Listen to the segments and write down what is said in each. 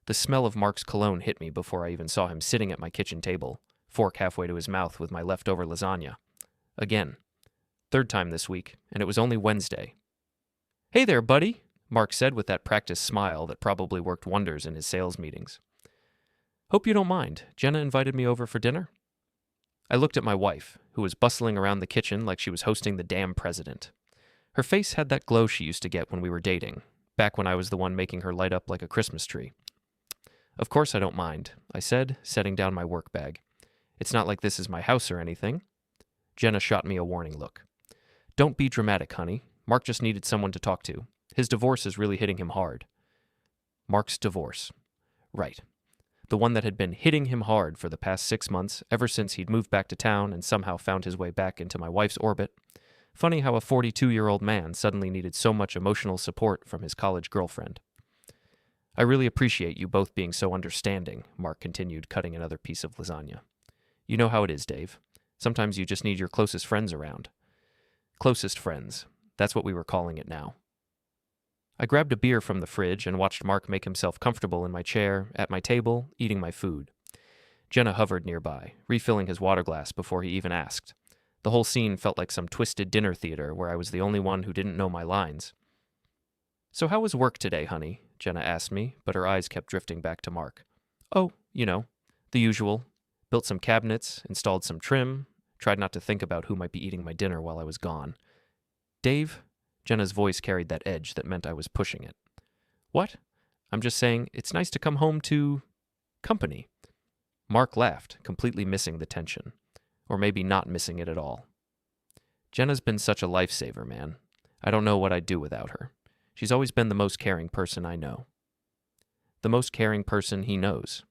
The smell of Mark's cologne hit me before I even saw him sitting at my kitchen table, fork halfway to his mouth with my leftover lasagna. Again. Third time this week, and it was only Wednesday. "Hey there, buddy," Mark said with that practiced smile that probably worked wonders in his sales meetings. "Hope you don't mind. Jenna invited me over for dinner." I looked at my wife, who was bustling around the kitchen like she was hosting the damn president. Her face had that glow she used to get when we were dating, back when I was the one making her light up like a Christmas tree. "Of course I don't mind," I said, setting down my work bag. "It's not like this is my house or anything." Jenna shot me a warning look. "Don't be dramatic, honey. Mark just needed someone to talk to. His divorce is really hitting him hard." Mark's divorce. Right. The one that had been hitting him hard for the past 6 months, ever since he'd moved back to town and somehow found his way back into my wife's orbit. Funny how a 42-year-old man suddenly needed so much emotional support from his college girlfriend. "I really appreciate you both being so understanding," Mark continued, cutting another piece of lasagna. "You know how it is, Dave. Sometimes you just need your closest friends around." Closest friends. That's what we were calling it now. I grabbed a beer from the fridge and watched Mark make himself comfortable in my chair, at my table, eating my food. Jenna hovered nearby, refilling his water glass before he even asked. The whole scene felt like some twisted dinner theater where I was the only one who didn't know my lines. "So how was work today, honey?" Jenna asked me, but her eyes kept drifting back to Mark. "Oh, the usual. Built some cabinets, installed some trim, tried not to think about who might be eating my dinner while I was gone." "Dave?" Jenna's voice carried that edge that meant I was pushing it. "What? I'm just saying it's nice to come home to company." Mark laughed, completely missing the tension. Or maybe not missing it at all. "Jenna's been such a lifesaver, man. I don't know what I'd do without her. She's always been the most caring person I know." The most caring person he knows.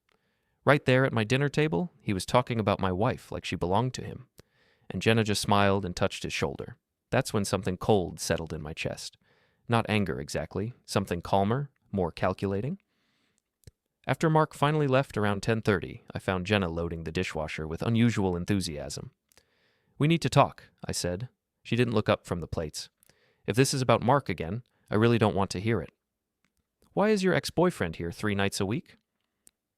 Right there at my dinner table, he was talking about my wife like she belonged to him. And Jenna just smiled and touched his shoulder. That's when something cold settled in my chest. Not anger exactly, something calmer, more calculating. After Mark finally left around 10:30, I found Jenna loading the dishwasher with unusual enthusiasm. "We need to talk," I said. She didn't look up from the plates. "If this is about Mark again, I really don't want to hear it." "Why is your ex-boyfriend here 3 nights a week?"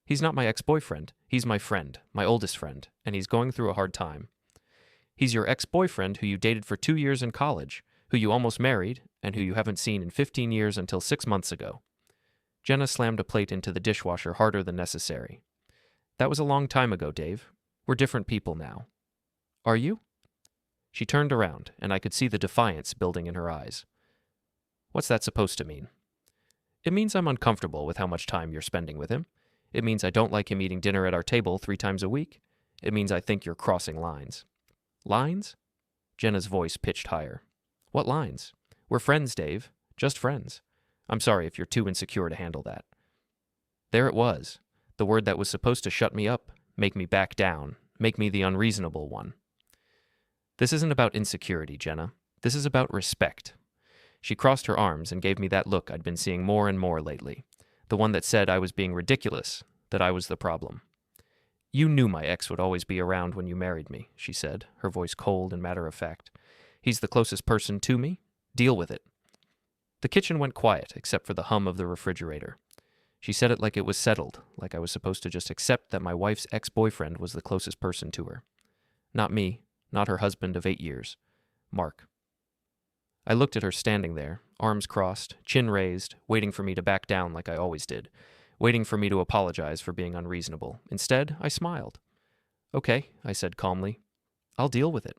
"He's not my ex-boyfriend. He's my friend, my oldest friend, and he's going through a hard time." "He's your ex-boyfriend who you dated for 2 years in college, who you almost married, and who you haven't seen in 15 years until 6 months ago." Jenna slammed a plate into the dishwasher harder than necessary. "That was a long time ago, Dave. We're different people now." "Are you?" She turned around, and I could see the defiance building in her eyes. "What's that supposed to mean?" "It means I'm uncomfortable with how much time you're spending with him. It means I don't like him eating dinner at our table 3 times a week. It means I think you're crossing lines." "Lines?" Jenna's voice pitched higher. "What lines? We're friends, Dave. Just friends. I'm sorry if you're too insecure to handle that." There it was, the word that was supposed to shut me up, make me back down, make me the unreasonable one. "This isn't about insecurity, Jenna. This is about respect." She crossed her arms and gave me that look I'd been seeing more and more lately, the one that said I was being ridiculous, that I was the problem. "You knew my ex would always be around when you married me," she said, her voice cold and matter-of-fact. "He's the closest person to me. Deal with it." The kitchen went quiet, except for the hum of the refrigerator. She said it like it was settled, like I was supposed to just accept that my wife's ex-boyfriend was the closest person to her. Not me, not her husband of 8 years. Mark. I looked at her standing there, arms crossed, chin raised, waiting for me to back down like I always did, waiting for me to apologize for being unreasonable. Instead, I smiled. "Okay," I said calmly. "I'll deal with it."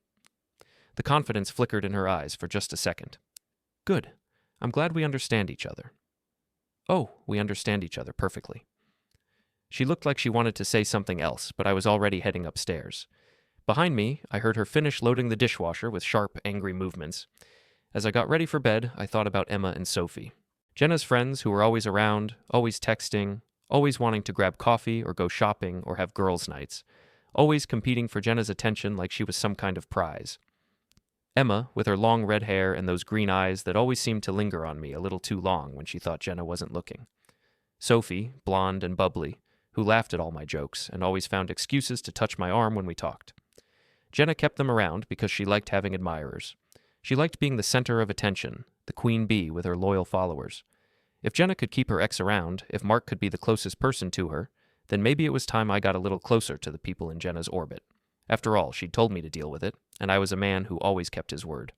The confidence flickered in her eyes for just a second. "Good. I'm glad we understand each other." "Oh, we understand each other perfectly." She looked like she wanted to say something else, but I was already heading upstairs. Behind me, I heard her finish loading the dishwasher with sharp, angry movements. As I got ready for bed, I thought about Emma and Sophie. Jenna's friends who were always around, always texting, always wanting to grab coffee or go shopping or have girls' nights, always competing for Jenna's attention like she was some kind of prize. Emma, with her long red hair and those green eyes that always seemed to linger on me a little too long when she thought Jenna wasn't looking. Sophie, blonde and bubbly, who laughed at all my jokes and always found excuses to touch my arm when we talked. Jenna kept them around because she liked having admirers. She liked being the center of attention, the queen bee with her loyal followers. If Jenna could keep her ex around, if Mark could be the closest person to her, then maybe it was time I got a little closer to the people in Jenna's orbit. After all, she'd told me to deal with it, and I was a man who always kept his word.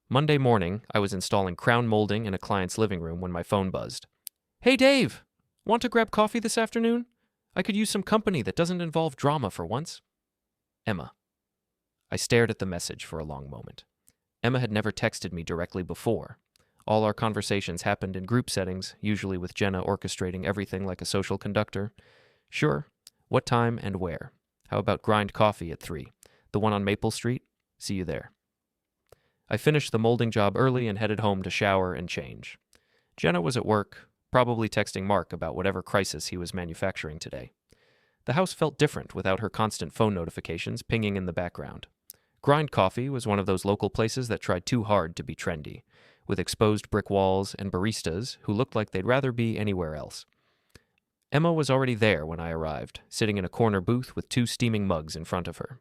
Monday morning, I was installing crown molding in a client's living room when my phone buzzed. "Hey, Dave! Want to grab coffee this afternoon? I could use some company that doesn't involve drama for once." Emma. I stared at the message for a long moment. Emma had never texted me directly before. All our conversations happened in group settings, usually with Jenna orchestrating everything like a social conductor. Sure. What time and where? How about grind coffee at 3? The one on Maple Street? See you there. I finished the molding job early and headed home to shower and change. Jenna was at work, probably texting Mark about whatever crisis he was manufacturing today. The house felt different without her constant phone notifications pinging in the background. Grind Coffee was one of those local places that tried too hard to be trendy, with exposed brick walls and baristas who looked like they'd rather be anywhere else. Emma was already there when I arrived, sitting in a corner booth with 2 steaming mugs in front of her.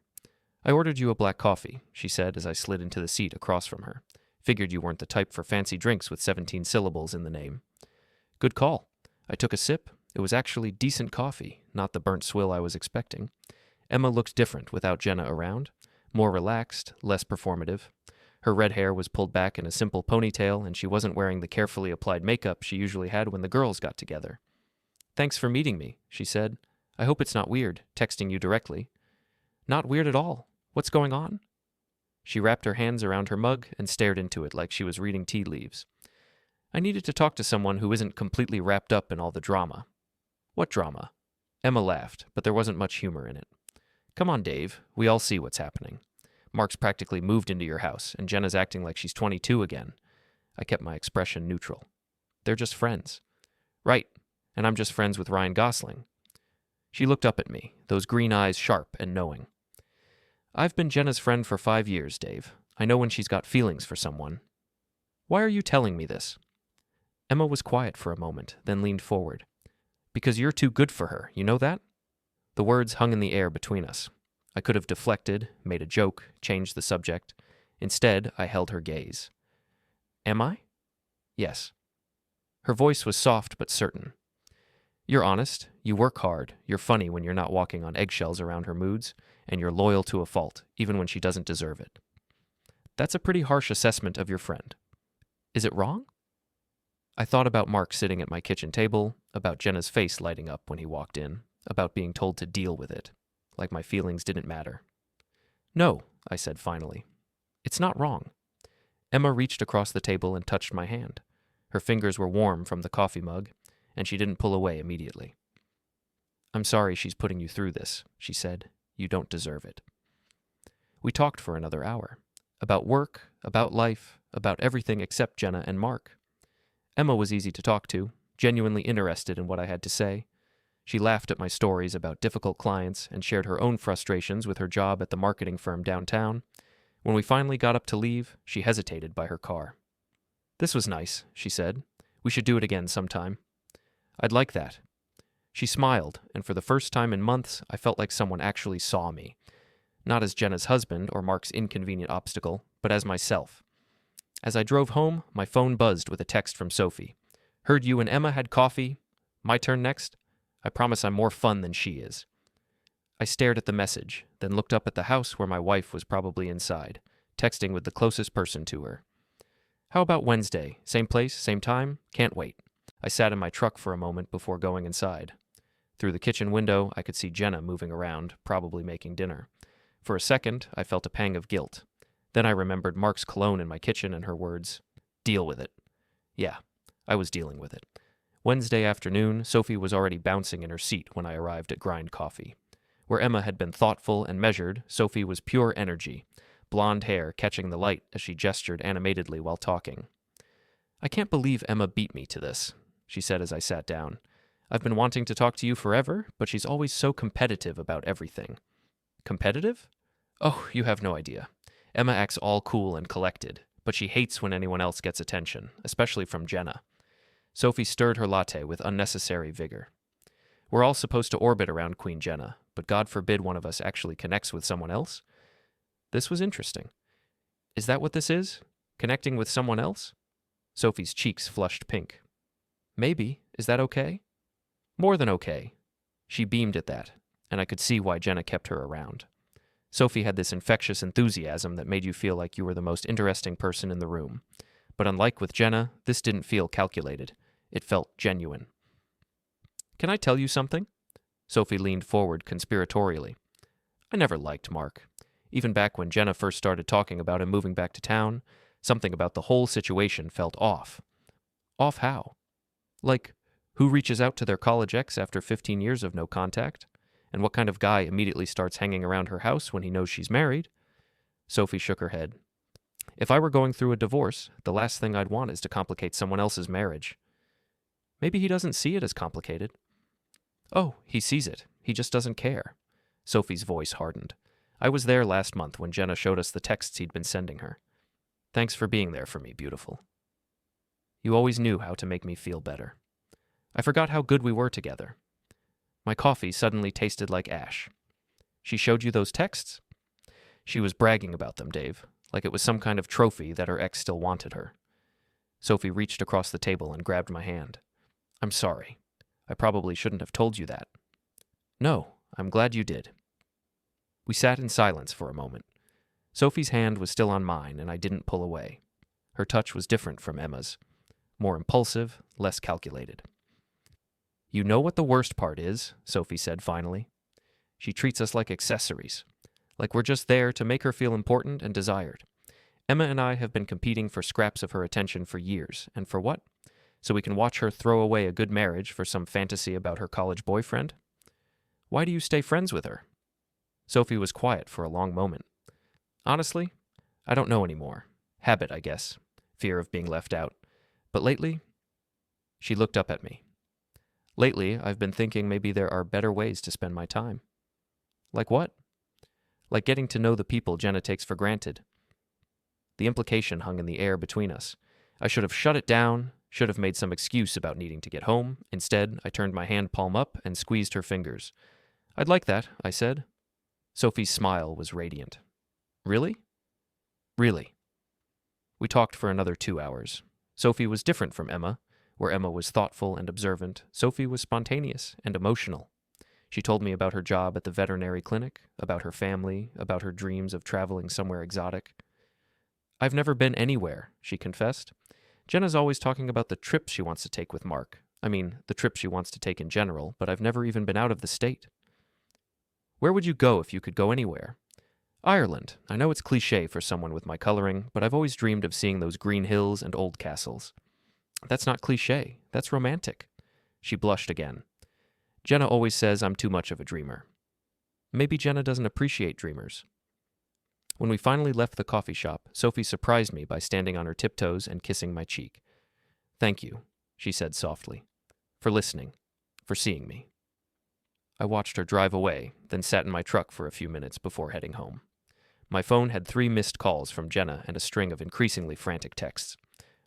"I ordered you a black coffee," she said as I slid into the seat across from her. "Figured you weren't the type for fancy drinks with 17 syllables in the name." "Good call." I took a sip. It was actually decent coffee, not the burnt swill I was expecting. Emma looked different without Jenna around, more relaxed, less performative. Her red hair was pulled back in a simple ponytail, and she wasn't wearing the carefully applied makeup she usually had when the girls got together. "Thanks for meeting me," she said. "I hope it's not weird, texting you directly." "Not weird at all. What's going on?" She wrapped her hands around her mug and stared into it like she was reading tea leaves. "I needed to talk to someone who isn't completely wrapped up in all the drama." "What drama?" Emma laughed, but there wasn't much humor in it. "Come on, Dave. We all see what's happening. Mark's practically moved into your house, and Jenna's acting like she's 22 again." I kept my expression neutral. "They're just friends." "Right, and I'm just friends with Ryan Gosling." She looked up at me, those green eyes sharp and knowing. "I've been Jenna's friend for 5 years, Dave. I know when she's got feelings for someone." "Why are you telling me this?" Emma was quiet for a moment, then leaned forward. "Because you're too good for her, you know that?" The words hung in the air between us. I could have deflected, made a joke, changed the subject. Instead, I held her gaze. "Am I?" "Yes." Her voice was soft but certain. "You're honest, you work hard, you're funny when you're not walking on eggshells around her moods, and you're loyal to a fault, even when she doesn't deserve it." That's a pretty harsh assessment of your friend. Is it wrong? I thought about Mark sitting at my kitchen table, about Jenna's face lighting up when he walked in, about being told to deal with it, like my feelings didn't matter. "No," I said finally. "It's not wrong." Emma reached across the table and touched my hand. Her fingers were warm from the coffee mug, and she didn't pull away immediately. "I'm sorry she's putting you through this," she said. "You don't deserve it." We talked for another hour. About work, about life, about everything except Jenna and Mark. Emma was easy to talk to, genuinely interested in what I had to say. She laughed at my stories about difficult clients and shared her own frustrations with her job at the marketing firm downtown. When we finally got up to leave, she hesitated by her car. "This was nice," she said. "We should do it again sometime." "I'd like that." She smiled, and for the first time in months, I felt like someone actually saw me. Not as Jenna's husband or Mark's inconvenient obstacle, but as myself. As I drove home, my phone buzzed with a text from Sophie. "Heard you and Emma had coffee. My turn next? I promise I'm more fun than she is." I stared at the message, then looked up at the house where my wife was probably inside, texting with the closest person to her. "How about Wednesday? Same place, same time? Can't wait." I sat in my truck for a moment before going inside. Through the kitchen window, I could see Jenna moving around, probably making dinner. For a second, I felt a pang of guilt. Then I remembered Mark's cologne in my kitchen and her words, "Deal with it." Yeah, I was dealing with it. Wednesday afternoon, Sophie was already bouncing in her seat when I arrived at Grind Coffee. Where Emma had been thoughtful and measured, Sophie was pure energy, blonde hair catching the light as she gestured animatedly while talking. "I can't believe Emma beat me to this," she said as I sat down. "I've been wanting to talk to you forever, but she's always so competitive about everything." "Competitive?" "Oh, you have no idea. Emma acts all cool and collected, but she hates when anyone else gets attention, especially from Jenna." Sophie stirred her latte with unnecessary vigor. "We're all supposed to orbit around Queen Jenna, but God forbid one of us actually connects with someone else." This was interesting. "Is that what this is? Connecting with someone else?" Sophie's cheeks flushed pink. Maybe. Is that okay? More than okay. She beamed at that, and I could see why Jenna kept her around. Sophie had this infectious enthusiasm that made you feel like you were the most interesting person in the room. But unlike with Jenna, this didn't feel calculated. It felt genuine. Can I tell you something? Sophie leaned forward conspiratorially. I never liked Mark. Even back when Jenna first started talking about him moving back to town, something about the whole situation felt off. Off how? Like, who reaches out to their college ex after 15 years of no contact? And what kind of guy immediately starts hanging around her house when he knows she's married? Sophie shook her head. If I were going through a divorce, the last thing I'd want is to complicate someone else's marriage. Maybe he doesn't see it as complicated. Oh, he sees it. He just doesn't care. Sophie's voice hardened. I was there last month when Jenna showed us the texts he'd been sending her. Thanks for being there for me, beautiful. You always knew how to make me feel better. I forgot how good we were together. My coffee suddenly tasted like ash. She showed you those texts? She was bragging about them, Dave, like it was some kind of trophy that her ex still wanted her. Sophie reached across the table and grabbed my hand. I'm sorry. I probably shouldn't have told you that. No, I'm glad you did. We sat in silence for a moment. Sophie's hand was still on mine, and I didn't pull away. Her touch was different from Emma's. More impulsive, less calculated. You know what the worst part is, Sophie said finally. She treats us like accessories, like we're just there to make her feel important and desired. Emma and I have been competing for scraps of her attention for years, and for what? So we can watch her throw away a good marriage for some fantasy about her college boyfriend? Why do you stay friends with her? Sophie was quiet for a long moment. Honestly, I don't know anymore. Habit, I guess. Fear of being left out. But lately, she looked up at me. Lately, I've been thinking maybe there are better ways to spend my time. Like what? Like getting to know the people Jenna takes for granted. The implication hung in the air between us. I should have shut it down, should have made some excuse about needing to get home. Instead, I turned my hand palm up and squeezed her fingers. I'd like that, I said. Sophie's smile was radiant. Really? Really. We talked for another 2 hours. Sophie was different from Emma. Where Emma was thoughtful and observant, Sophie was spontaneous and emotional. She told me about her job at the veterinary clinic, about her family, about her dreams of traveling somewhere exotic. I've never been anywhere, she confessed. Jenna's always talking about the trips she wants to take with Mark. I mean, the trips she wants to take in general, but I've never even been out of the state. Where would you go if you could go anywhere? Ireland. I know it's cliché for someone with my coloring, but I've always dreamed of seeing those green hills and old castles. That's not cliché. That's romantic. She blushed again. Jenna always says I'm too much of a dreamer. Maybe Jenna doesn't appreciate dreamers. When we finally left the coffee shop, Sophie surprised me by standing on her tiptoes and kissing my cheek. Thank you, she said softly, for listening, for seeing me. I watched her drive away, then sat in my truck for a few minutes before heading home. My phone had 3 missed calls from Jenna and a string of increasingly frantic texts.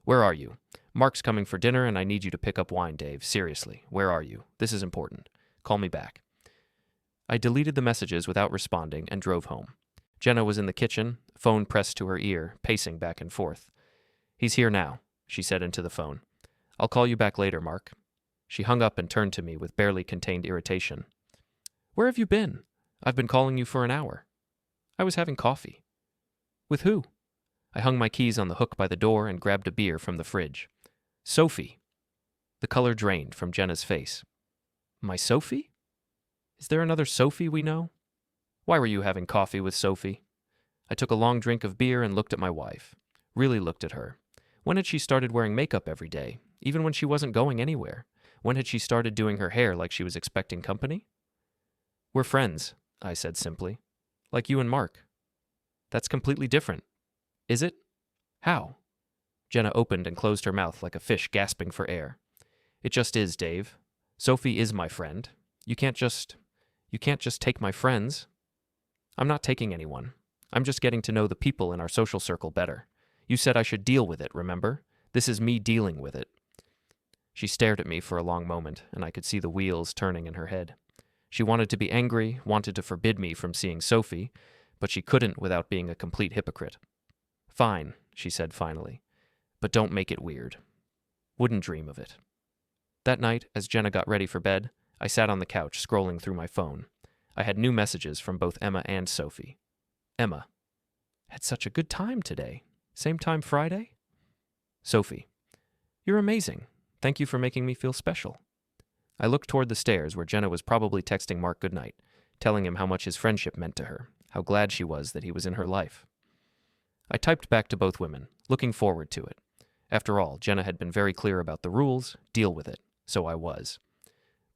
Where are you? Mark's coming for dinner and I need you to pick up wine, Dave. Seriously, where are you? This is important. Call me back. I deleted the messages without responding and drove home. Jenna was in the kitchen, phone pressed to her ear, pacing back and forth. He's here now, she said into the phone. I'll call you back later, Mark. She hung up and turned to me with barely contained irritation. Where have you been? I've been calling you for an hour. I was having coffee. With who? I hung my keys on the hook by the door and grabbed a beer from the fridge. Sophie. The color drained from Jenna's face. My Sophie? Is there another Sophie we know? Why were you having coffee with Sophie? I took a long drink of beer and looked at my wife. Really looked at her. When had she started wearing makeup every day, even when she wasn't going anywhere? When had she started doing her hair like she was expecting company? We're friends, I said simply. Like you and Mark. That's completely different. Is it? How? Jenna opened and closed her mouth like a fish gasping for air. It just is, Dave. Sophie is my friend. You can't just take my friends. I'm not taking anyone. I'm just getting to know the people in our social circle better. You said I should deal with it, remember? This is me dealing with it. She stared at me for a long moment, and I could see the wheels turning in her head. She wanted to be angry, wanted to forbid me from seeing Sophie, but she couldn't without being a complete hypocrite. Fine, she said finally. But don't make it weird. Wouldn't dream of it. That night, as Jenna got ready for bed, I sat on the couch scrolling through my phone. I had new messages from both Emma and Sophie. Emma: had such a good time today. Same time Friday? Sophie: you're amazing. Thank you for making me feel special. I looked toward the stairs where Jenna was probably texting Mark goodnight, telling him how much his friendship meant to her, how glad she was that he was in her life. I typed back to both women, looking forward to it. After all, Jenna had been very clear about the rules, deal with it, so I was.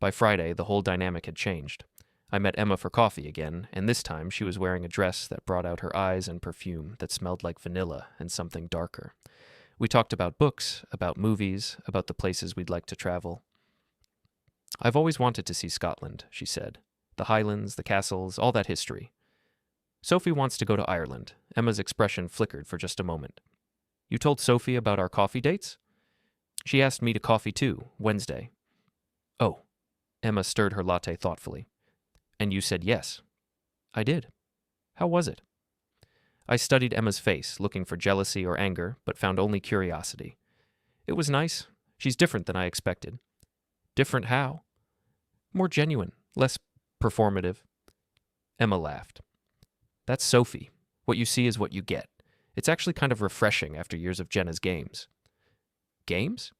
By Friday, the whole dynamic had changed. I met Emma for coffee again, and this time she was wearing a dress that brought out her eyes and perfume that smelled like vanilla and something darker. We talked about books, about movies, about the places we'd like to travel. I've always wanted to see Scotland, she said. The Highlands, the castles, all that history. Sophie wants to go to Ireland. Emma's expression flickered for just a moment. You told Sophie about our coffee dates? She asked me to coffee too, Wednesday. Oh. Emma stirred her latte thoughtfully. And you said yes. I did. How was it? I studied Emma's face, looking for jealousy or anger, but found only curiosity. It was nice. She's different than I expected. Different how? More genuine, less performative. Emma laughed. That's Sophie. What you see is what you get. It's actually kind of refreshing after years of Jenna's games. Games?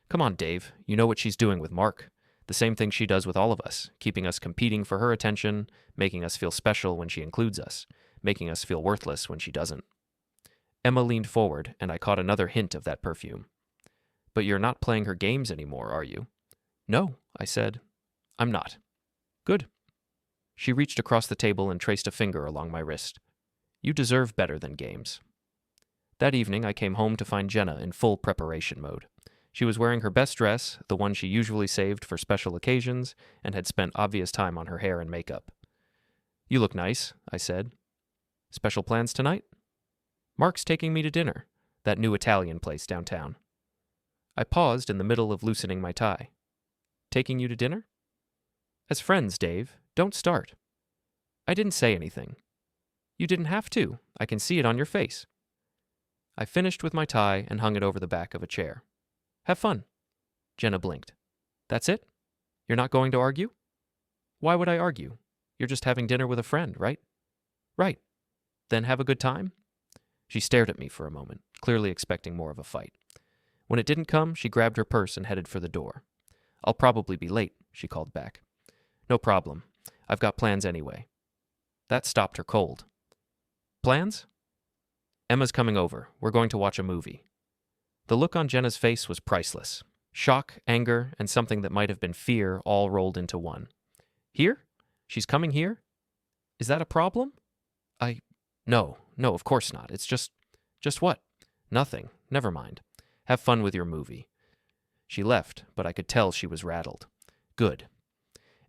Come on, Dave. You know what she's doing with Mark. The same thing she does with all of us, keeping us competing for her attention, making us feel special when she includes us, making us feel worthless when she doesn't. Emma leaned forward, and I caught another hint of that perfume. But you're not playing her games anymore, are you? No, I said. I'm not. Good. She reached across the table and traced a finger along my wrist. You deserve better than games. That evening, I came home to find Jenna in full preparation mode. She was wearing her best dress, the one she usually saved for special occasions, and had spent obvious time on her hair and makeup. You look nice, I said. Special plans tonight? Mark's taking me to dinner, that new Italian place downtown. I paused in the middle of loosening my tie. Taking you to dinner? As friends, Dave. Don't start. I didn't say anything. You didn't have to. I can see it on your face. I finished with my tie and hung it over the back of a chair. Have fun. Jenna blinked. That's it? You're not going to argue? Why would I argue? You're just having dinner with a friend, right? Right. Then have a good time? She stared at me for a moment, clearly expecting more of a fight. When it didn't come, she grabbed her purse and headed for the door. I'll probably be late, she called back. No problem. I've got plans anyway. That stopped her cold. Plans? Emma's coming over. We're going to watch a movie. The look on Jenna's face was priceless. Shock, anger, and something that might have been fear all rolled into one. Here? She's coming here? Is that a problem? No, of course not. It's just what? Nothing. Never mind. Have fun with your movie. She left, but I could tell she was rattled. Good.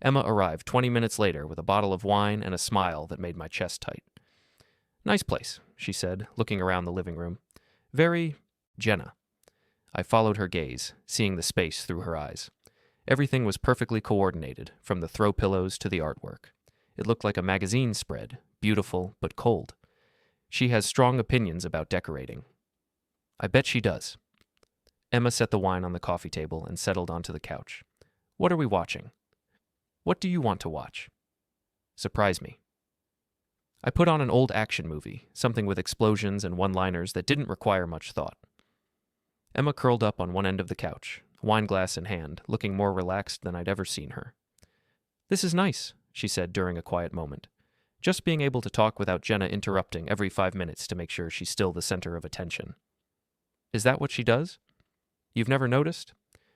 Emma arrived 20 minutes later with a bottle of wine and a smile that made my chest tight. Nice place, she said, looking around the living room. Very Jenna. I followed her gaze, seeing the space through her eyes. Everything was perfectly coordinated, from the throw pillows to the artwork. It looked like a magazine spread, beautiful but cold. She has strong opinions about decorating. I bet she does. Emma set the wine on the coffee table and settled onto the couch. What are we watching? What do you want to watch? Surprise me. I put on an old action movie, something with explosions and one-liners that didn't require much thought. Emma curled up on one end of the couch, wine glass in hand, looking more relaxed than I'd ever seen her. This is nice, she said during a quiet moment. Just being able to talk without Jenna interrupting every 5 minutes to make sure she's still the center of attention. Is that what she does? You've never noticed?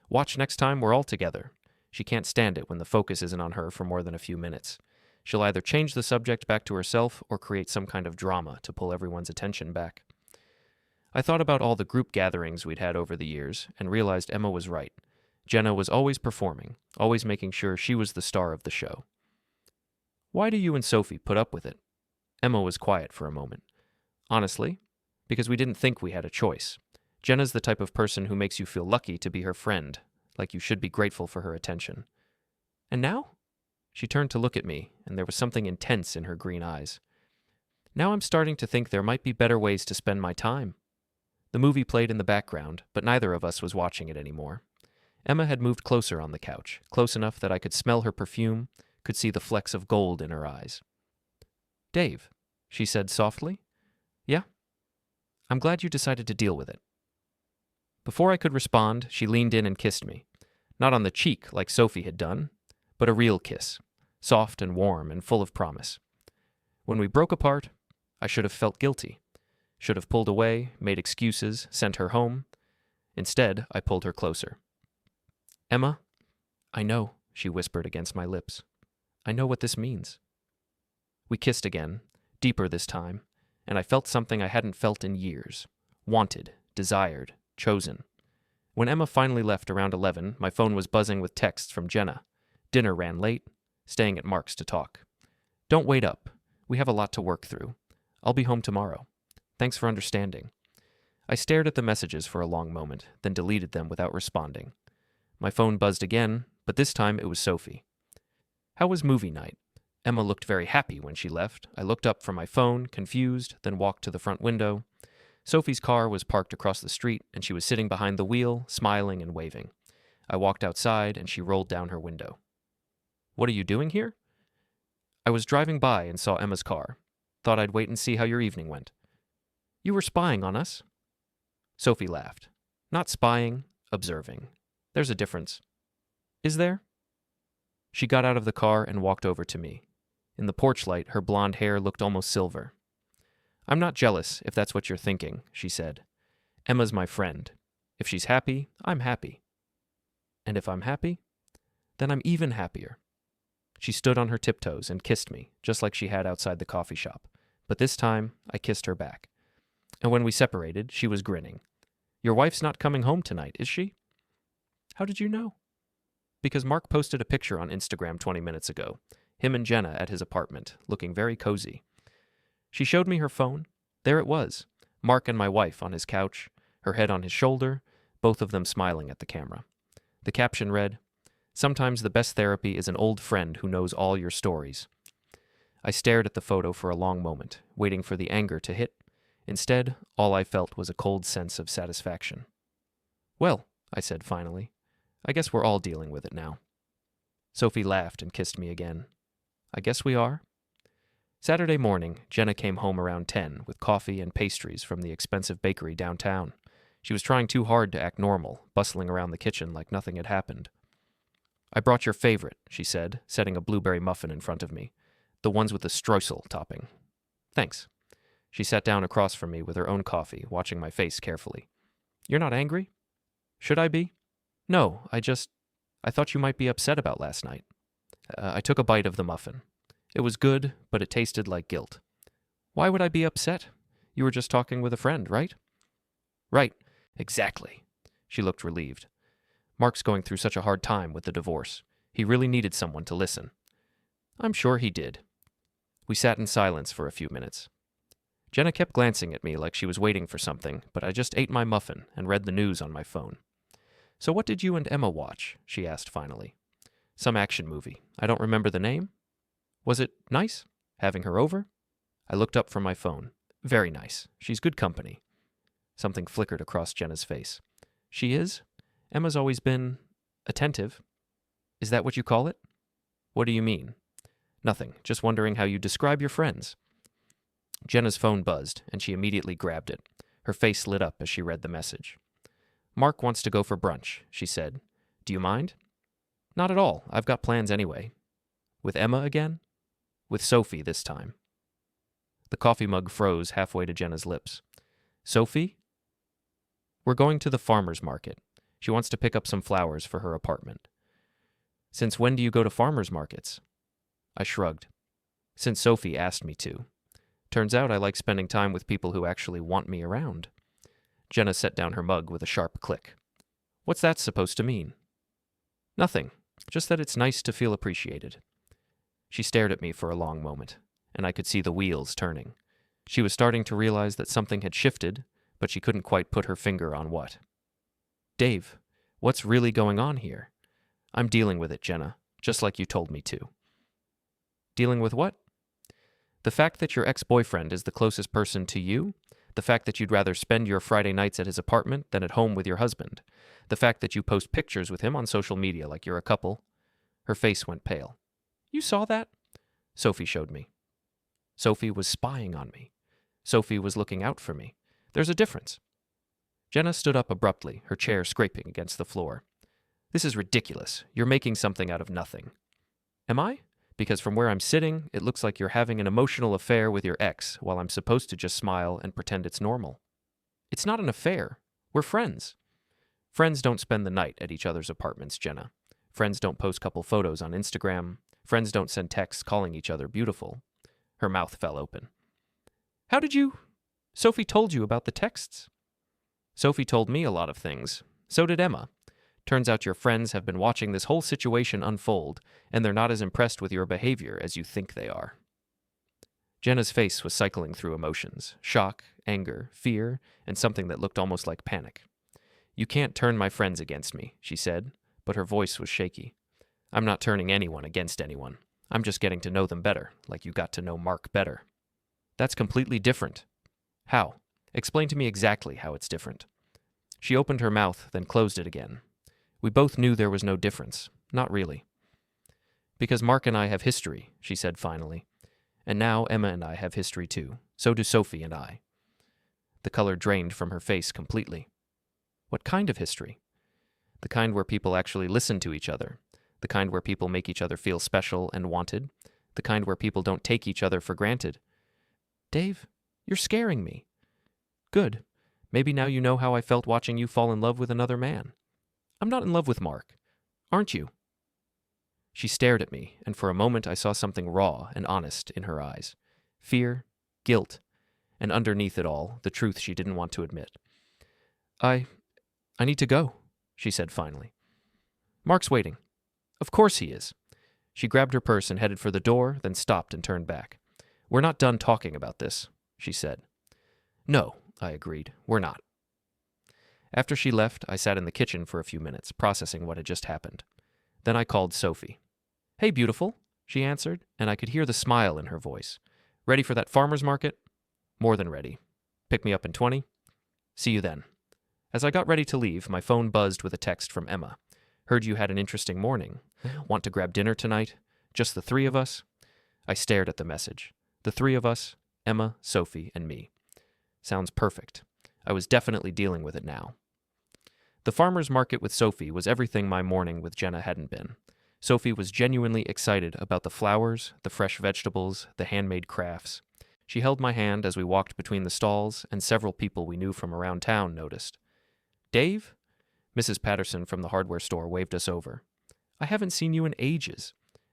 Watch next time we're all together. She can't stand it when the focus isn't on her for more than a few minutes. She'll either change the subject back to herself or create some kind of drama to pull everyone's attention back. I thought about all the group gatherings we'd had over the years and realized Emma was right. Jenna was always performing, always making sure she was the star of the show. Why do you and Sophie put up with it? Emma was quiet for a moment. Honestly, because we didn't think we had a choice. Jenna's the type of person who makes you feel lucky to be her friend, like you should be grateful for her attention. And now? She turned to look at me, and there was something intense in her green eyes. Now I'm starting to think there might be better ways to spend my time. The movie played in the background, but neither of us was watching it anymore. Emma had moved closer on the couch, close enough that I could smell her perfume, could see the flecks of gold in her eyes. "Dave," she said softly. "Yeah? I'm glad you decided to deal with it." Before I could respond, she leaned in and kissed me. Not on the cheek like Sophie had done, but a real kiss, soft and warm and full of promise. When we broke apart, I should have felt guilty, should have pulled away, made excuses, sent her home. Instead, I pulled her closer. "Emma, I know," she whispered against my lips. "I know what this means." We kissed again, deeper this time, and I felt something I hadn't felt in years. Wanted, desired, chosen. When Emma finally left around 11, my phone was buzzing with texts from Jenna. Dinner ran late, staying at Mark's to talk. "Don't wait up. We have a lot to work through. I'll be home tomorrow. Thanks for understanding." I stared at the messages for a long moment, then deleted them without responding. My phone buzzed again, but this time it was Sophie. "How was movie night?" Emma looked very happy when she left. I looked up from my phone, confused, then walked to the front window. Sophie's car was parked across the street, and she was sitting behind the wheel, smiling and waving. I walked outside, and she rolled down her window. "What are you doing here?" "I was driving by and saw Emma's car. Thought I'd wait and see how your evening went." "You were spying on us?" Sophie laughed. "Not spying, observing. There's a difference." "Is there?" She got out of the car and walked over to me. In the porch light, her blonde hair looked almost silver. "I'm not jealous, if that's what you're thinking," she said. "Emma's my friend. If she's happy, I'm happy. And if I'm happy, then I'm even happier." She stood on her tiptoes and kissed me, just like she had outside the coffee shop. But this time, I kissed her back. And when we separated, she was grinning. "Your wife's not coming home tonight, is she?" "How did you know?" "Because Mark posted a picture on Instagram 20 minutes ago. Him and Jenna at his apartment, looking very cozy." She showed me her phone. There it was, Mark and my wife on his couch, her head on his shoulder, both of them smiling at the camera. The caption read, "Sometimes the best therapy is an old friend who knows all your stories." I stared at the photo for a long moment, waiting for the anger to hit. Instead, all I felt was a cold sense of satisfaction. "Well," I said finally, "I guess we're all dealing with it now." Sophie laughed and kissed me again. "I guess we are." Saturday morning, Jenna came home around 10 with coffee and pastries from the expensive bakery downtown. She was trying too hard to act normal, bustling around the kitchen like nothing had happened. "I brought your favorite," she said, setting a blueberry muffin in front of me. "The ones with the streusel topping." "Thanks." She sat down across from me with her own coffee, watching my face carefully. "You're not angry?" "Should I be?" "No, I thought you might be upset about last night." I took a bite of the muffin. It was good, but it tasted like guilt. "Why would I be upset? You were just talking with a friend, right?" "Right, exactly." She looked relieved. "Mark's going through such a hard time with the divorce. He really needed someone to listen." "I'm sure he did." We sat in silence for a few minutes. Jenna kept glancing at me like she was waiting for something, but I just ate my muffin and read the news on my phone. "So what did you and Emma watch?" she asked finally. "Some action movie. I don't remember the name." "Was it nice? Having her over?" I looked up from my phone. "Very nice. She's good company." Something flickered across Jenna's face. "She is? Emma's always been attentive." "Is that what you call it?" "What do you mean?" "Nothing. Just wondering how you describe your friends." Jenna's phone buzzed, and she immediately grabbed it. Her face lit up as she read the message. "Mark wants to go for brunch," she said. "Do you mind?" "Not at all. I've got plans anyway." "With Emma again?" "With Sophie this time." The coffee mug froze halfway to Jenna's lips. "Sophie?" "We're going to the farmer's market. She wants to pick up some flowers for her apartment." "Since when do you go to farmer's markets?" I shrugged. "Since Sophie asked me to. Turns out I like spending time with people who actually want me around." Jenna set down her mug with a sharp click. "What's that supposed to mean?" "Nothing. Just that it's nice to feel appreciated." She stared at me for a long moment, and I could see the wheels turning. She was starting to realize that something had shifted, but she couldn't quite put her finger on what. "Dave, what's really going on here?" "I'm dealing with it, Jenna, just like you told me to." "Dealing with what?" "The fact that your ex-boyfriend is the closest person to you, The fact that you'd rather spend your Friday nights at his apartment than at home with your husband. The fact that you post pictures with him on social media like you're a couple. Her face went pale. You saw that? Sophie showed me. Sophie was spying on me. Sophie was looking out for me. There's a difference. Jenna stood up abruptly, her chair scraping against the floor. This is ridiculous. You're making something out of nothing. Am I? Because from where I'm sitting, it looks like you're having an emotional affair with your ex while I'm supposed to just smile and pretend it's normal. It's not an affair. We're friends. Friends don't spend the night at each other's apartments, Jenna. Friends don't post couple photos on Instagram. Friends don't send texts calling each other beautiful. Her mouth fell open. How did you... Sophie told you about the texts? Sophie told me a lot of things. So did Emma. Turns out your friends have been watching this whole situation unfold, and they're not as impressed with your behavior as you think they are. Jenna's face was cycling through emotions: shock, anger, fear, and something that looked almost like panic. You can't turn my friends against me, she said, but her voice was shaky. I'm not turning anyone against anyone. I'm just getting to know them better, like you got to know Mark better. That's completely different. How? Explain to me exactly how it's different. She opened her mouth, then closed it again. We both knew there was no difference. Not really. Because Mark and I have history, she said finally. And now Emma and I have history too. So do Sophie and I. The color drained from her face completely. What kind of history? The kind where people actually listen to each other. The kind where people make each other feel special and wanted. The kind where people don't take each other for granted. Dave, you're scaring me. Good. Maybe now you know how I felt watching you fall in love with another man. I'm not in love with Mark. Aren't you? She stared at me, and for a moment I saw something raw and honest in her eyes. Fear, guilt, and underneath it all, the truth she didn't want to admit. I need to go, she said finally. Mark's waiting. Of course he is. She grabbed her purse and headed for the door, then stopped and turned back. We're not done talking about this, she said. No, I agreed. We're not. After she left, I sat in the kitchen for a few minutes, processing what had just happened. Then I called Sophie. Hey, beautiful, she answered, and I could hear the smile in her voice. Ready for that farmer's market? More than ready. Pick me up in 20? See you then. As I got ready to leave, my phone buzzed with a text from Emma. Heard you had an interesting morning. Want to grab dinner tonight? Just the three of us? I stared at the message. The three of us, Emma, Sophie, and me. Sounds perfect. I was definitely dealing with it now. The farmer's market with Sophie was everything my morning with Jenna hadn't been. Sophie was genuinely excited about the flowers, the fresh vegetables, the handmade crafts. She held my hand as we walked between the stalls, and several people we knew from around town noticed. Dave? Mrs. Patterson from the hardware store waved us over. I haven't seen you in ages.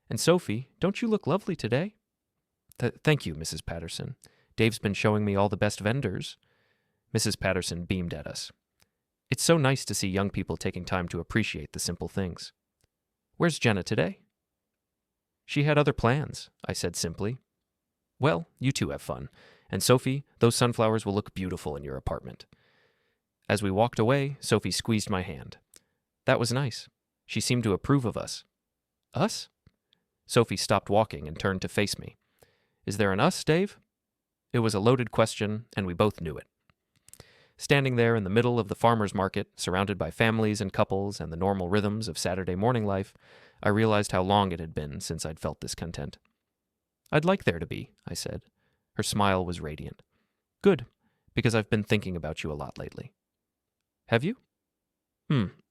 And Sophie, don't you look lovely today? Thank you, Mrs. Patterson. Dave's been showing me all the best vendors. Mrs. Patterson beamed at us. It's so nice to see young people taking time to appreciate the simple things. Where's Jenna today? She had other plans, I said simply. Well, you two have fun. And Sophie, those sunflowers will look beautiful in your apartment. As we walked away, Sophie squeezed my hand. That was nice. She seemed to approve of us. Us? Sophie stopped walking and turned to face me. Is there an us, Dave? It was a loaded question, and we both knew it. Standing there in the middle of the farmer's market, surrounded by families and couples and the normal rhythms of Saturday morning life, I realized how long it had been since I'd felt this content. I'd like there to be, I said. Her smile was radiant. Good, because I've been thinking about you a lot lately. Have you?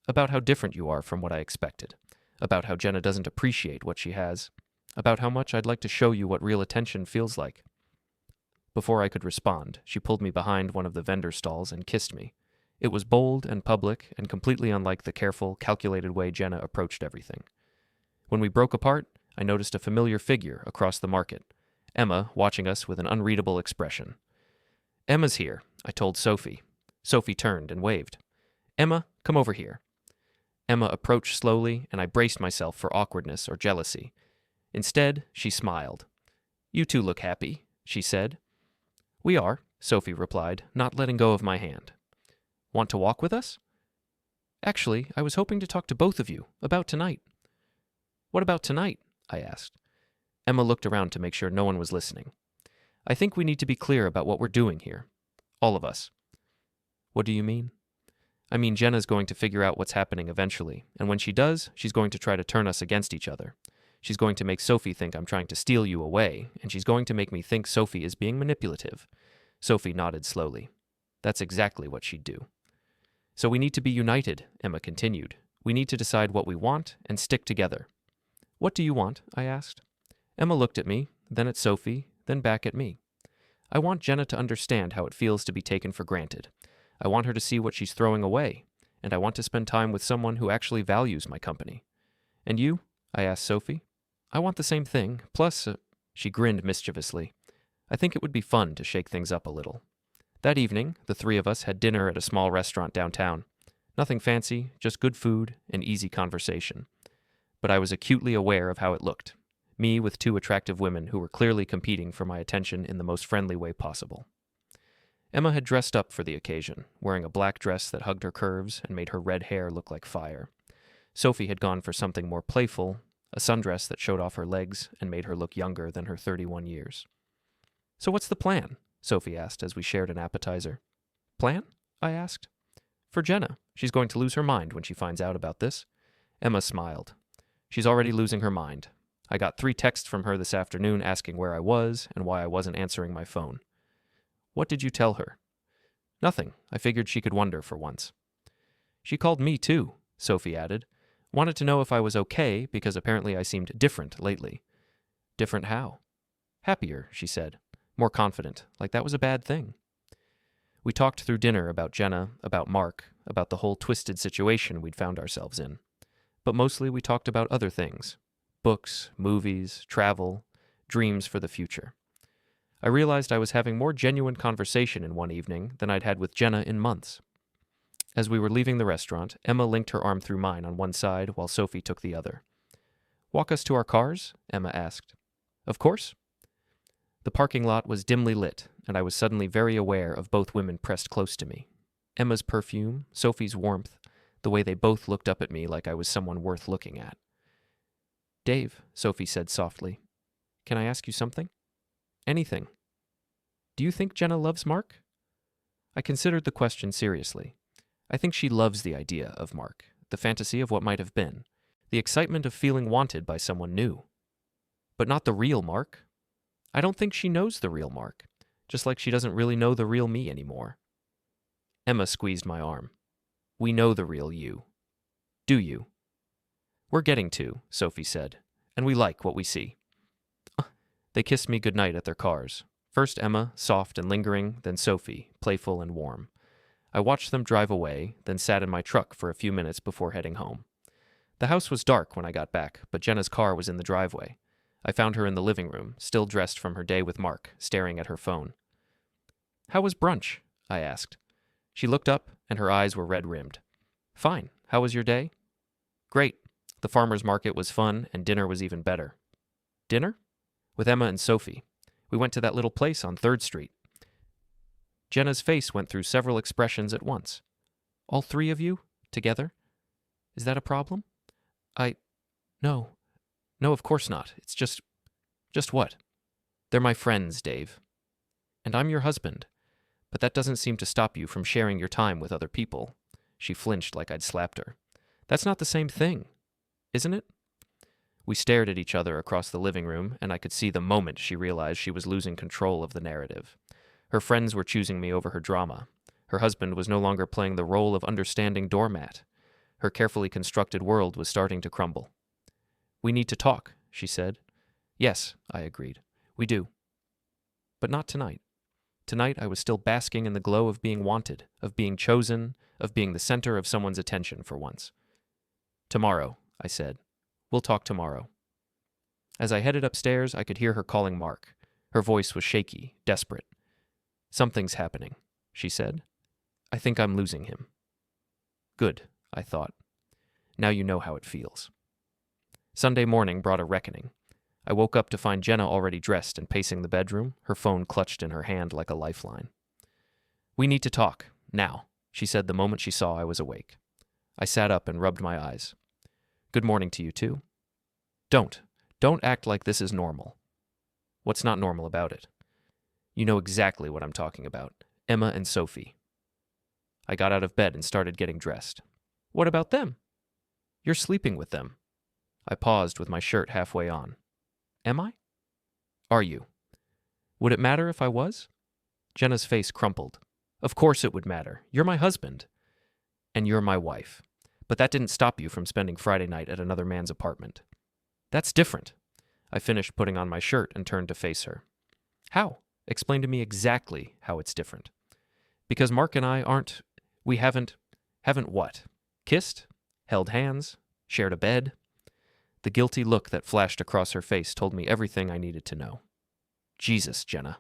About how different you are from what I expected. About how Jenna doesn't appreciate what she has. About how much I'd like to show you what real attention feels like. Before I could respond, she pulled me behind one of the vendor stalls and kissed me. It was bold and public and completely unlike the careful, calculated way Jenna approached everything. When we broke apart, I noticed a familiar figure across the market, Emma watching us with an unreadable expression. Emma's here, I told Sophie. Sophie turned and waved. Emma, come over here. Emma approached slowly, and I braced myself for awkwardness or jealousy. Instead, she smiled. You two look happy, she said. We are, Sophie replied, not letting go of my hand. Want to walk with us? Actually, I was hoping to talk to both of you about tonight. What about tonight? I asked. Emma looked around to make sure no one was listening. I think we need to be clear about what we're doing here. All of us. What do you mean? I mean, Jenna's going to figure out what's happening eventually, and when she does, she's going to try to turn us against each other. She's going to make Sophie think I'm trying to steal you away, and she's going to make me think Sophie is being manipulative. Sophie nodded slowly. That's exactly what she'd do. So we need to be united, Emma continued. We need to decide what we want and stick together. What do you want? I asked. Emma looked at me, then at Sophie, then back at me. I want Jenna to understand how it feels to be taken for granted. I want her to see what she's throwing away, and I want to spend time with someone who actually values my company. And you? I asked Sophie. I want the same thing, plus, she grinned mischievously. I think it would be fun to shake things up a little. That evening, the three of us had dinner at a small restaurant downtown. Nothing fancy, just good food and easy conversation. But I was acutely aware of how it looked. Me with two attractive women who were clearly competing for my attention in the most friendly way possible. Emma had dressed up for the occasion, wearing a black dress that hugged her curves and made her red hair look like fire. Sophie had gone for something more playful, a sundress that showed off her legs and made her look younger than her 31 years. So what's the plan? Sophie asked as we shared an appetizer. Plan? I asked. For Jenna. She's going to lose her mind when she finds out about this. Emma smiled. She's already losing her mind. I got 3 texts from her this afternoon asking where I was and why I wasn't answering my phone. What did you tell her? Nothing. I figured she could wonder for once. She called me too, Sophie added. Wanted to know if I was okay because apparently I seemed different lately. Different how? Happier, she said. More confident, like that was a bad thing. We talked through dinner about Jenna, about Mark, about the whole twisted situation we'd found ourselves in. But mostly we talked about other things. Books, movies, travel, dreams for the future. I realized I was having more genuine conversation in one evening than I'd had with Jenna in months. As we were leaving the restaurant, Emma linked her arm through mine on one side while Sophie took the other. Walk us to our cars? Emma asked. Of course. The parking lot was dimly lit, and I was suddenly very aware of both women pressed close to me. Emma's perfume, Sophie's warmth, the way they both looked up at me like I was someone worth looking at. Dave, Sophie said softly, can I ask you something? Anything. Do you think Jenna loves Mark? I considered the question seriously. I think she loves the idea of Mark, the fantasy of what might have been, the excitement of feeling wanted by someone new. But not the real Mark. I don't think she knows the real Mark, just like she doesn't really know the real me anymore. Emma squeezed my arm. We know the real you. Do you? We're getting to, Sophie said, and we like what we see. They kissed me goodnight at their cars. First Emma, soft and lingering, then Sophie, playful and warm. I watched them drive away, then sat in my truck for a few minutes before heading home. The house was dark when I got back, but Jenna's car was in the driveway. I found her in the living room, still dressed from her day with Mark, staring at her phone. How was brunch? I asked. She looked up, and her eyes were red-rimmed. Fine. How was your day? Great. The farmer's market was fun, and dinner was even better. Dinner? With Emma and Sophie. We went to that little place on 3rd Street. Jenna's face went through several expressions at once. All 3 of you? Together? Is that a problem? No. No, of course not. It's just what? They're my friends, Dave. And I'm your husband. But that doesn't seem to stop you from sharing your time with other people. She flinched like I'd slapped her. That's not the same thing, isn't it? We stared at each other across the living room, and I could see the moment she realized she was losing control of the narrative. Her friends were choosing me over her drama. Her husband was no longer playing the role of understanding doormat. Her carefully constructed world was starting to crumble. We need to talk, she said. Yes, I agreed. We do. But not tonight. Tonight I was still basking in the glow of being wanted, of being chosen, of being the center of someone's attention for once. Tomorrow, I said. We'll talk tomorrow. As I headed upstairs, I could hear her calling Mark. Her voice was shaky, desperate. Something's happening, she said. I think I'm losing him. Good, I thought. Now you know how it feels. Sunday morning brought a reckoning. I woke up to find Jenna already dressed and pacing the bedroom, her phone clutched in her hand like a lifeline. We need to talk, now, she said the moment she saw I was awake. I sat up and rubbed my eyes. Good morning to you, too. Don't act like this is normal. What's not normal about it? You know exactly what I'm talking about. Emma and Sophie. I got out of bed and started getting dressed. What about them? You're sleeping with them. I paused with my shirt halfway on. Am I? Are you? Would it matter if I was? Jenna's face crumpled. Of course it would matter. You're my husband. And you're my wife. But that didn't stop you from spending Friday night at another man's apartment. That's different. I finished putting on my shirt and turned to face her. How? Explain to me exactly how it's different. Because Mark and I haven't what? Kissed? Held hands? Shared a bed? The guilty look that flashed across her face told me everything I needed to know. Jesus, Jenna.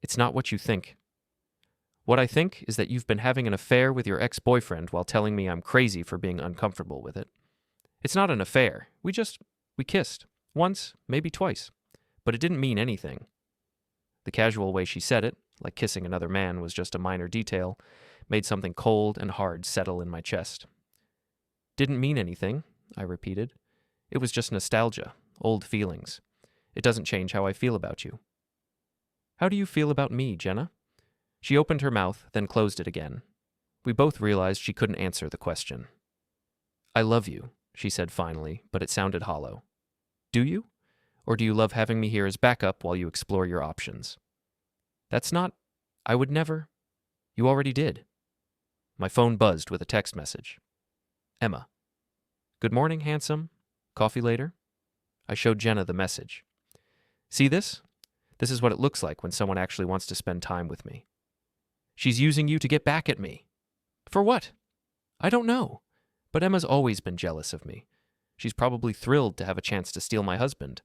It's not what you think. What I think is that you've been having an affair with your ex-boyfriend while telling me I'm crazy for being uncomfortable with it. It's not an affair. We kissed. Once, maybe twice. But it didn't mean anything. The casual way she said it, like kissing another man was just a minor detail, made something cold and hard settle in my chest. Didn't mean anything, I repeated. It was just nostalgia, old feelings. It doesn't change how I feel about you. How do you feel about me, Jenna? She opened her mouth, then closed it again. We both realized she couldn't answer the question. I love you, she said finally, but it sounded hollow. Do you? Or do you love having me here as backup while you explore your options? I would never. You already did. My phone buzzed with a text message. Emma. Good morning, handsome. Coffee later? I showed Jenna the message. See this? This is what it looks like when someone actually wants to spend time with me. She's using you to get back at me. For what? I don't know. But Emma's always been jealous of me. She's probably thrilled to have a chance to steal my husband.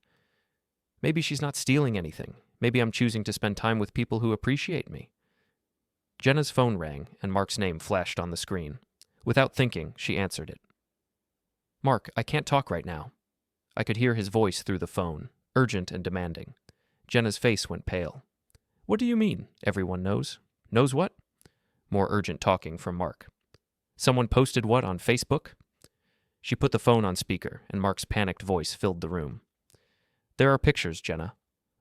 Maybe she's not stealing anything. Maybe I'm choosing to spend time with people who appreciate me. Jenna's phone rang, and Mark's name flashed on the screen. Without thinking, she answered it. Mark, I can't talk right now. I could hear his voice through the phone, urgent and demanding. Jenna's face went pale. What do you mean, everyone knows? Knows what? More urgent talking from Mark. Someone posted what on Facebook? She put the phone on speaker, and Mark's panicked voice filled the room. There are pictures, Jenna,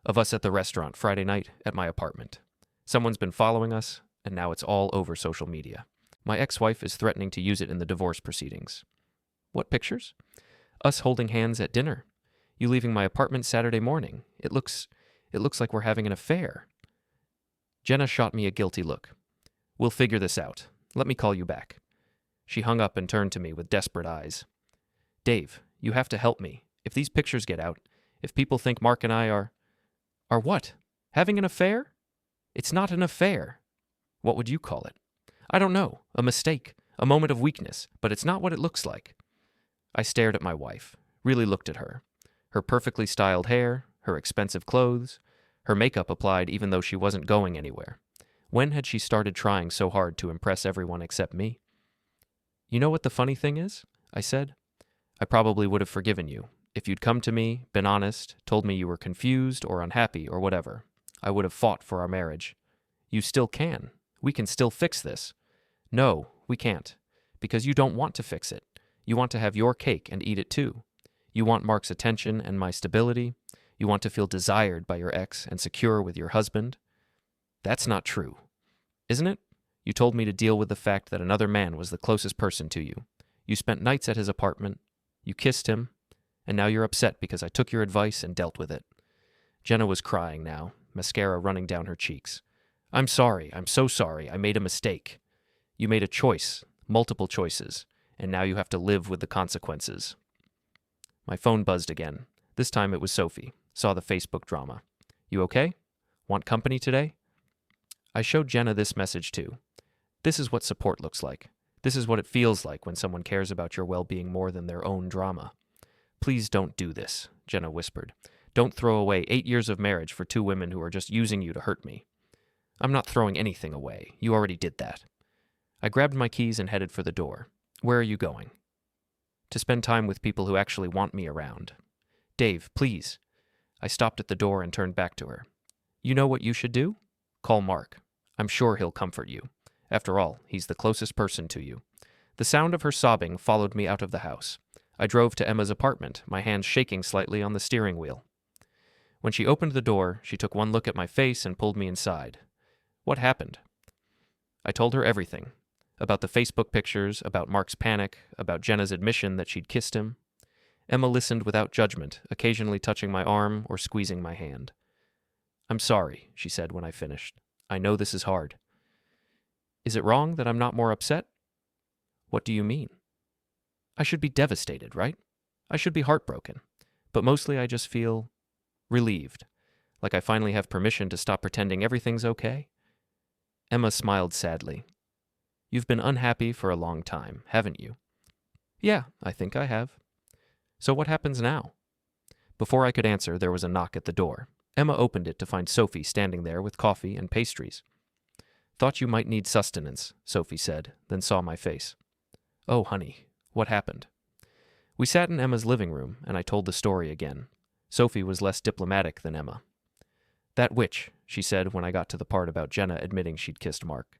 of us at the restaurant Friday night at my apartment. Someone's been following us, and now it's all over social media. My ex-wife is threatening to use it in the divorce proceedings. What pictures? Us holding hands at dinner. You leaving my apartment Saturday morning. It looks like we're having an affair. Jenna shot me a guilty look. We'll figure this out. Let me call you back. She hung up and turned to me with desperate eyes. Dave, you have to help me. If these pictures get out, if people think Mark and I are what? Having an affair? It's not an affair. What would you call it? I don't know. A mistake. A moment of weakness. But it's not what it looks like. I stared at my wife. Really looked at her. Her perfectly styled hair, her expensive clothes, her makeup applied even though she wasn't going anywhere. When had she started trying so hard to impress everyone except me? You know what the funny thing is? I said. I probably would have forgiven you. If you'd come to me, been honest, told me you were confused or unhappy or whatever, I would have fought for our marriage. You still can. We can still fix this. No, we can't. Because you don't want to fix it. You want to have your cake and eat it too. You want Mark's attention and my stability. You want to feel desired by your ex and secure with your husband. That's not true. Isn't it? You told me to deal with the fact that another man was the closest person to you. You spent nights at his apartment. You kissed him. And now you're upset because I took your advice and dealt with it. Jenna was crying now, mascara running down her cheeks. I'm sorry. I'm so sorry. I made a mistake. You made a choice, multiple choices, and now you have to live with the consequences. My phone buzzed again. This time it was Sophie. Saw the Facebook drama. You okay? Want company today? I showed Jenna this message too. This is what support looks like. This is what it feels like when someone cares about your well-being more than their own drama. Please don't do this, Jenna whispered. Don't throw away 8 years of marriage for 2 women who are just using you to hurt me. I'm not throwing anything away. You already did that. I grabbed my keys and headed for the door. Where are you going? To spend time with people who actually want me around. Dave, please. I stopped at the door and turned back to her. You know what you should do? Call Mark. I'm sure he'll comfort you. After all, he's the closest person to you. The sound of her sobbing followed me out of the house. I drove to Emma's apartment, my hands shaking slightly on the steering wheel. When she opened the door, she took one look at my face and pulled me inside. What happened? I told her everything. About the Facebook pictures, about Mark's panic, about Jenna's admission that she'd kissed him. Emma listened without judgment, occasionally touching my arm or squeezing my hand. "I'm sorry," she said when I finished. "I know this is hard." "Is it wrong that I'm not more upset?" "What do you mean?" "I should be devastated, right? I should be heartbroken. But mostly I just feel relieved, like I finally have permission to stop pretending everything's okay." Emma smiled sadly. "You've been unhappy for a long time, haven't you?" "Yeah, I think I have." "So what happens now?" Before I could answer, there was a knock at the door. Emma opened it to find Sophie standing there with coffee and pastries. "Thought you might need sustenance," Sophie said, then saw my face. "Oh, honey, what happened?" We sat in Emma's living room, and I told the story again. Sophie was less diplomatic than Emma. "That witch," she said when I got to the part about Jenna admitting she'd kissed Mark.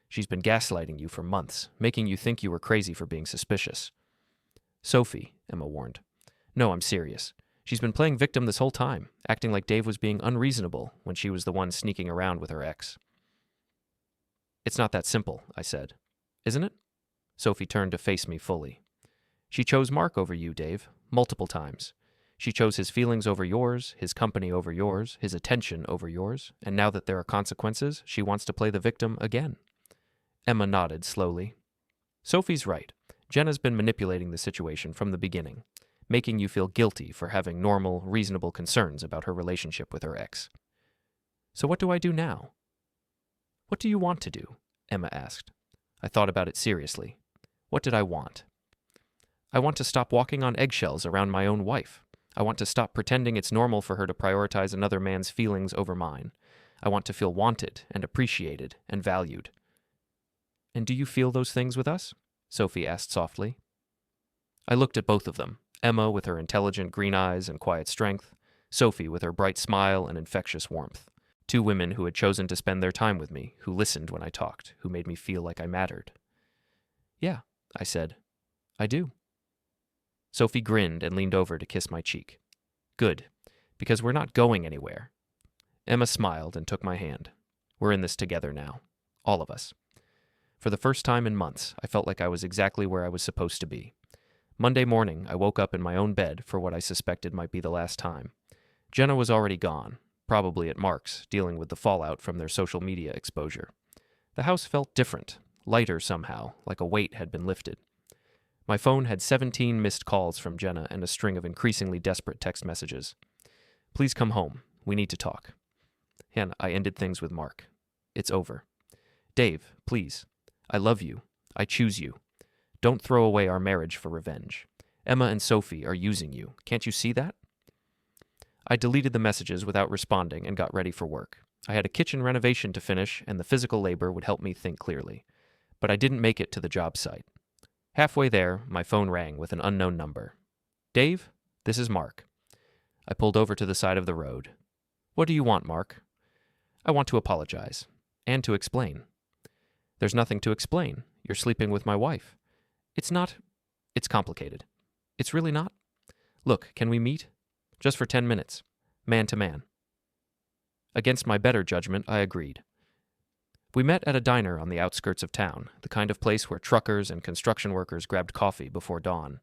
"She's been gaslighting you for months, making you think you were crazy for being suspicious." "Sophie," Emma warned. "No, I'm serious. She's been playing victim this whole time, acting like Dave was being unreasonable when she was the one sneaking around with her ex." "It's not that simple," I said. "Isn't it?" Sophie turned to face me fully. "She chose Mark over you, Dave, multiple times. She chose his feelings over yours, his company over yours, his attention over yours, and now that there are consequences, she wants to play the victim again." Emma nodded slowly. "Sophie's right. Jenna's been manipulating the situation from the beginning, making you feel guilty for having normal, reasonable concerns about her relationship with her ex." "So what do I do now?" "What do you want to do?" Emma asked. I thought about it seriously. What did I want? I want to stop walking on eggshells around my own wife. I want to stop pretending it's normal for her to prioritize another man's feelings over mine. I want to feel wanted and appreciated and valued. "And do you feel those things with us?" Sophie asked softly. I looked at both of them, Emma with her intelligent green eyes and quiet strength, Sophie with her bright smile and infectious warmth. Two women who had chosen to spend their time with me, who listened when I talked, who made me feel like I mattered. "Yeah," I said. "I do." Sophie grinned and leaned over to kiss my cheek. "Good, because we're not going anywhere." Emma smiled and took my hand. "We're in this together now. All of us." For the first time in months, I felt like I was exactly where I was supposed to be. Monday morning, I woke up in my own bed for what I suspected might be the last time. Jenna was already gone, probably at Mark's, dealing with the fallout from their social media exposure. The house felt different, lighter somehow, like a weight had been lifted. My phone had 17 missed calls from Jenna and a string of increasingly desperate text messages. "Please come home. We need to talk." And I ended things with Mark. "It's over." "Dave, please. I love you. I choose you. Don't throw away our marriage for revenge. Emma and Sophie are using you. Can't you see that?" I deleted the messages without responding and got ready for work. I had a kitchen renovation to finish, and the physical labor would help me think clearly. But I didn't make it to the job site. Halfway there, my phone rang with an unknown number. "Dave, this is Mark." I pulled over to the side of the road. "What do you want, Mark?" "I want to apologize. And to explain." "There's nothing to explain. You're sleeping with my wife." It's complicated." "It's really not?" "Look, can we meet? Just for 10 minutes. Man to man." Against my better judgment, I agreed. We met at a diner on the outskirts of town, the kind of place where truckers and construction workers grabbed coffee before dawn.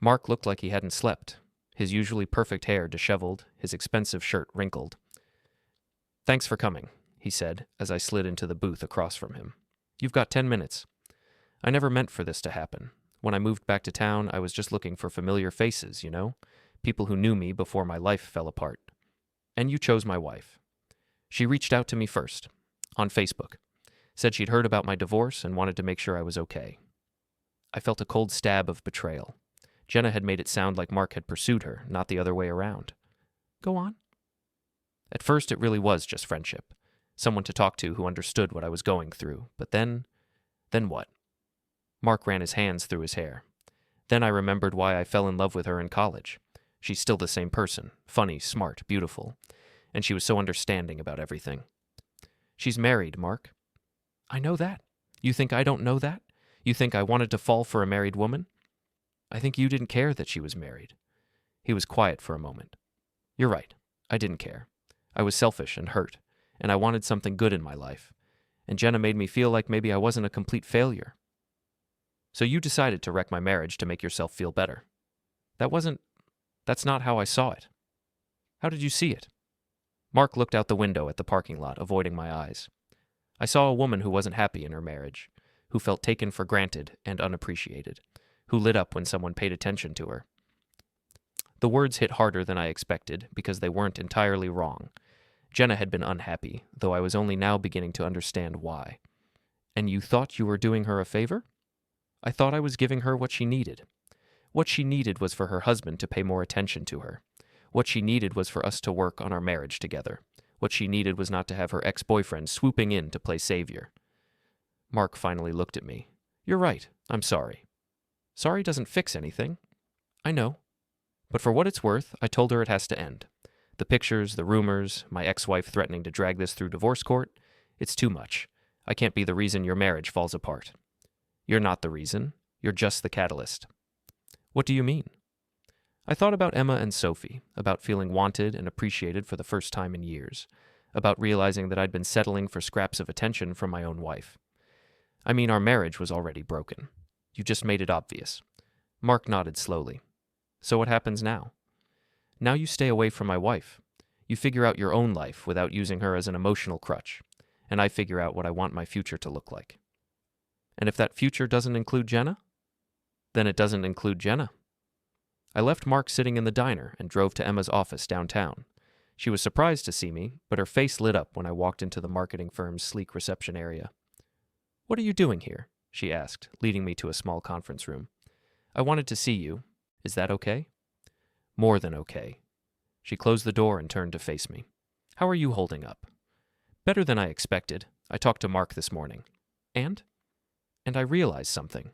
Mark looked like he hadn't slept, his usually perfect hair disheveled, his expensive shirt wrinkled. "Thanks for coming," he said as I slid into the booth across from him. "You've got 10 minutes. I never meant for this to happen. When I moved back to town, I was just looking for familiar faces, you know? People who knew me before my life fell apart. And you chose my wife. She reached out to me first, on Facebook. Said she'd heard about my divorce and wanted to make sure I was okay." I felt a cold stab of betrayal. Jenna had made it sound like Mark had pursued her, not the other way around. "Go on." "At first, it really was just friendship. Someone to talk to who understood what I was going through. But then what?" Mark ran his hands through his hair. "Then I remembered why I fell in love with her in college. She's still the same person, funny, smart, beautiful. And she was so understanding about everything." "She's married, Mark." "I know that. You think I don't know that? You think I wanted to fall for a married woman?" "I think you didn't care that she was married." He was quiet for a moment. "You're right. I didn't care. I was selfish and hurt, and I wanted something good in my life. And Jenna made me feel like maybe I wasn't a complete failure. So you decided to wreck my marriage to make yourself feel better. That's not how I saw it. How did you see it? Mark looked out the window at the parking lot, avoiding my eyes. I saw a woman who wasn't happy in her marriage, who felt taken for granted and unappreciated, who lit up when someone paid attention to her. The words hit harder than I expected because they weren't entirely wrong. Jenna had been unhappy, though I was only now beginning to understand why. And you thought you were doing her a favor? I thought I was giving her what she needed. What she needed was for her husband to pay more attention to her. What she needed was for us to work on our marriage together. What she needed was not to have her ex-boyfriend swooping in to play savior. Mark finally looked at me. You're right. I'm sorry. Sorry doesn't fix anything. I know. But for what it's worth, I told her it has to end. The pictures, the rumors, my ex-wife threatening to drag this through divorce court, it's too much. I can't be the reason your marriage falls apart. You're not the reason. You're just the catalyst. What do you mean? I thought about Emma and Sophie, about feeling wanted and appreciated for the first time in years, about realizing that I'd been settling for scraps of attention from my own wife. I mean, our marriage was already broken. You just made it obvious. Mark nodded slowly. So what happens now? Now you stay away from my wife. You figure out your own life without using her as an emotional crutch, and I figure out what I want my future to look like. And if that future doesn't include Jenna, then it doesn't include Jenna. I left Mark sitting in the diner and drove to Emma's office downtown. She was surprised to see me, but her face lit up when I walked into the marketing firm's sleek reception area. What are you doing here? She asked, leading me to a small conference room. I wanted to see you. Is that okay? More than okay. She closed the door and turned to face me. How are you holding up? Better than I expected. I talked to Mark this morning. And I realized something.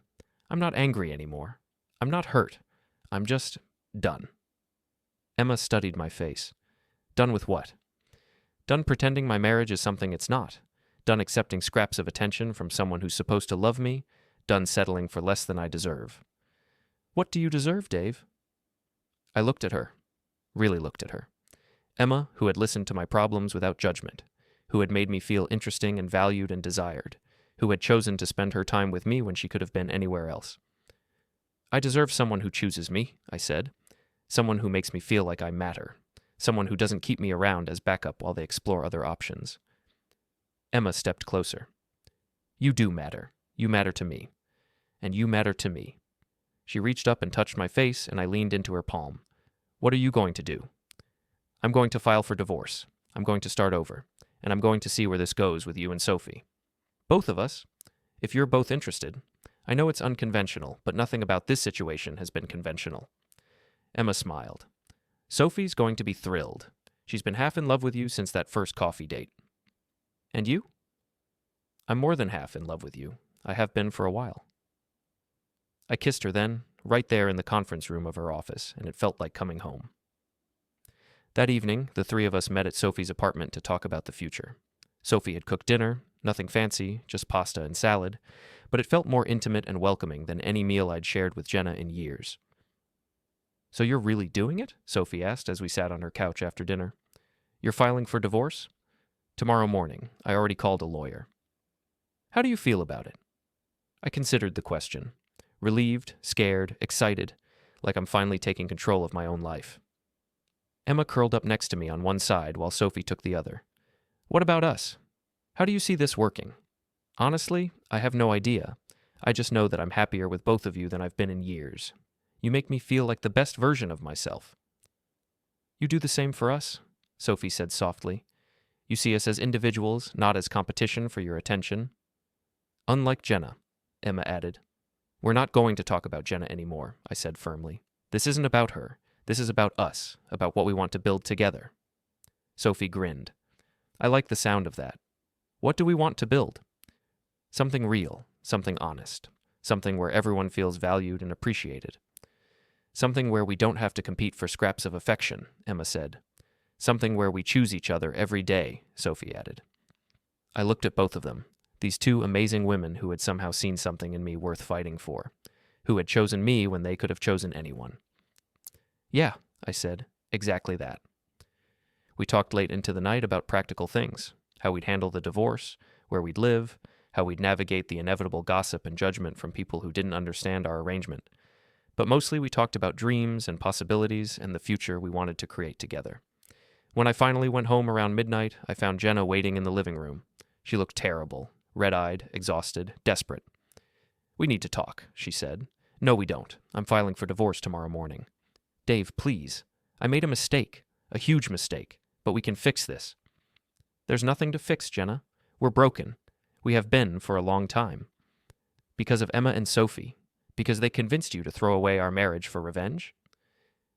I'm not angry anymore. I'm not hurt. I'm just done. Emma studied my face. Done with what? Done pretending my marriage is something it's not. Done accepting scraps of attention from someone who's supposed to love me. Done settling for less than I deserve. What do you deserve, Dave? I looked at her. Really looked at her. Emma, who had listened to my problems without judgment, who had made me feel interesting and valued and desired, who had chosen to spend her time with me when she could have been anywhere else. I deserve someone who chooses me, I said. Someone who makes me feel like I matter. Someone who doesn't keep me around as backup while they explore other options. Emma stepped closer. You do matter. You matter to me. And you matter to me. She reached up and touched my face, and I leaned into her palm. What are you going to do? I'm going to file for divorce. I'm going to start over. And I'm going to see where this goes with you and Sophie. Both of us. If you're both interested. I know it's unconventional, but nothing about this situation has been conventional. Emma smiled. Sophie's going to be thrilled. She's been half in love with you since that first coffee date. And you? I'm more than half in love with you. I have been for a while. I kissed her then, right there in the conference room of her office, and it felt like coming home. That evening, the three of us met at Sophie's apartment to talk about the future. Sophie had cooked dinner, nothing fancy, just pasta and salad, but it felt more intimate and welcoming than any meal I'd shared with Jenna in years. So you're really doing it? Sophie asked as we sat on her couch after dinner. You're filing for divorce? Tomorrow morning. I already called a lawyer. How do you feel about it? I considered the question. Relieved, scared, excited, like I'm finally taking control of my own life. Emma curled up next to me on one side while Sophie took the other. What about us? How do you see this working? Honestly, I have no idea. I just know that I'm happier with both of you than I've been in years. You make me feel like the best version of myself. You do the same for us, Sophie said softly. You see us as individuals, not as competition for your attention. Unlike Jenna, Emma added. We're not going to talk about Jenna anymore, I said firmly. This isn't about her. This is about us, about what we want to build together. Sophie grinned. I like the sound of that. What do we want to build? Something real, something honest, something where everyone feels valued and appreciated. Something where we don't have to compete for scraps of affection, Emma said. Something where we choose each other every day, Sophie added. I looked at both of them, these two amazing women who had somehow seen something in me worth fighting for, who had chosen me when they could have chosen anyone. Yeah, I said, exactly that. We talked late into the night about practical things, how we'd handle the divorce, where we'd live, how we'd navigate the inevitable gossip and judgment from people who didn't understand our arrangement. But mostly we talked about dreams and possibilities and the future we wanted to create together. When I finally went home around midnight, I found Jenna waiting in the living room. She looked terrible, red-eyed, exhausted, desperate. "We need to talk," she said. "No, we don't. I'm filing for divorce tomorrow morning." "Dave, please. I made a mistake, a huge mistake, but we can fix this." "There's nothing to fix, Jenna. We're broken. We have been for a long time. Because of Emma and Sophie. Because they convinced you to throw away our marriage for revenge?